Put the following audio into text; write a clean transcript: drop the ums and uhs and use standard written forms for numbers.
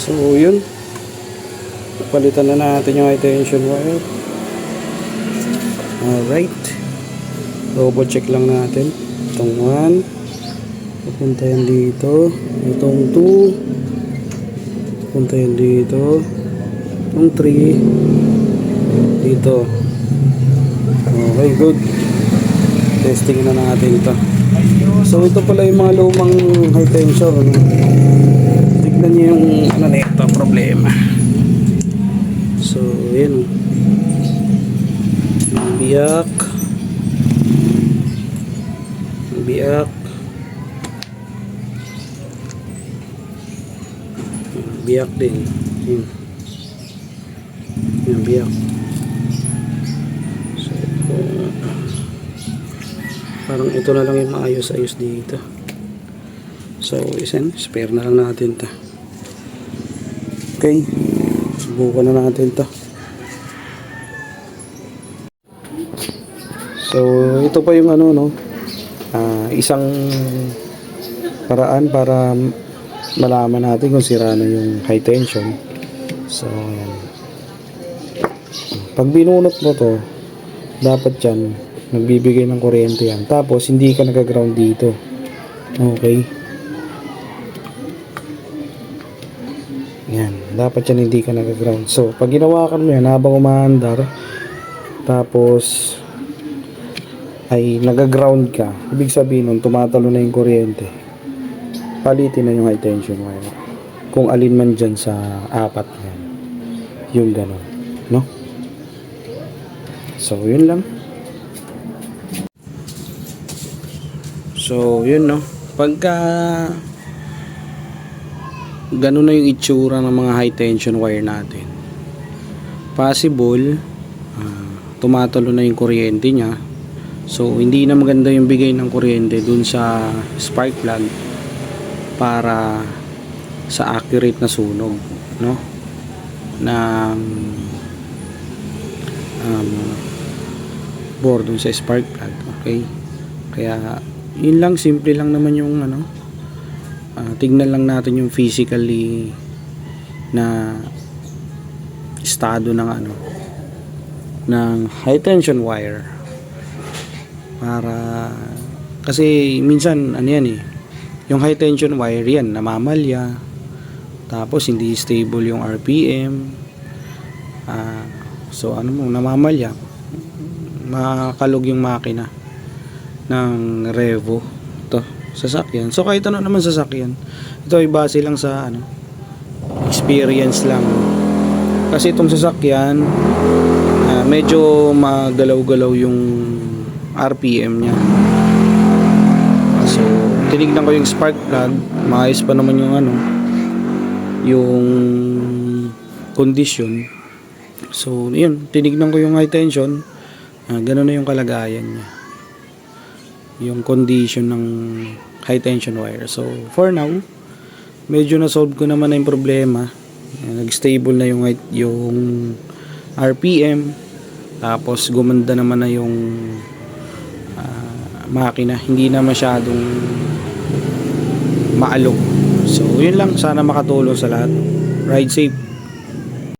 So yun, palitan na natin yung high tension wire. Alright, double check lang natin. Itong 1 pupunta yan dito, itong 2 pupunta yan dito, itong 3 dito. Okay, good. Testing na natin ito. So ito pala yung mga lumang high tension, ano? Tignan nyo yung ano na ito, problema. So yun, biyak biyak din yun. Yan, biyak. So parang ito na lang yung maayos-ayos dito. So spare na lang natin ta. Okay, subukan na natin to. So ito pa yung ano, no, isang paraan para malaman natin kung sira na yung high tension. So ayan, pag binunot mo to, dapat yan nagbibigay ng kuryente yan, tapos hindi ka nagaground dito. Okay, yan, dapat yan hindi ka nagaground. So pag ginawakan mo yan habang umaandar, tapos ay nagaground ka, ibig sabihin nun tumatalo na yung kuryente, palitin na yung high tension wire, kung alin man dyan sa apat yan, yung ganon, no? So yun lang. So yun, no, pagka ganon na yung itsura ng mga high tension wire natin, possible tumatalo na yung kuryente nya. So hindi na maganda yung bigay ng kuryente dun sa spark plug para sa accurate na sunog, no, ng board dun sa spark plug. Okay, kaya yun lang, simple lang naman yung ano, tignan lang natin yung physically na estado ng ano, ng high tension wire. Para kasi minsan ano yan eh, yung high tension wire yan namamalya, tapos hindi stable yung RPM. So ano mo, namamalya, makakalog yung makina ng Revo to sasakyan. So kahit ano naman sasakyan, ito ay base lang sa ano, experience lang, kasi itong sasakyan medyo magalaw-galaw yung RPM nya. So tinignan ko yung spark plug, maayos pa naman yung ano, yung condition. So yun, tinignan ko yung high tension, ganun na yung kalagayan nya, yung condition ng high tension wire. So for now, medyo na-solve ko naman na yung problema. Nag-stable na yung RPM, tapos gumanda naman na yung makina, hindi na masyadong maalog. So yun lang, sana makatulong sa lahat. Ride safe.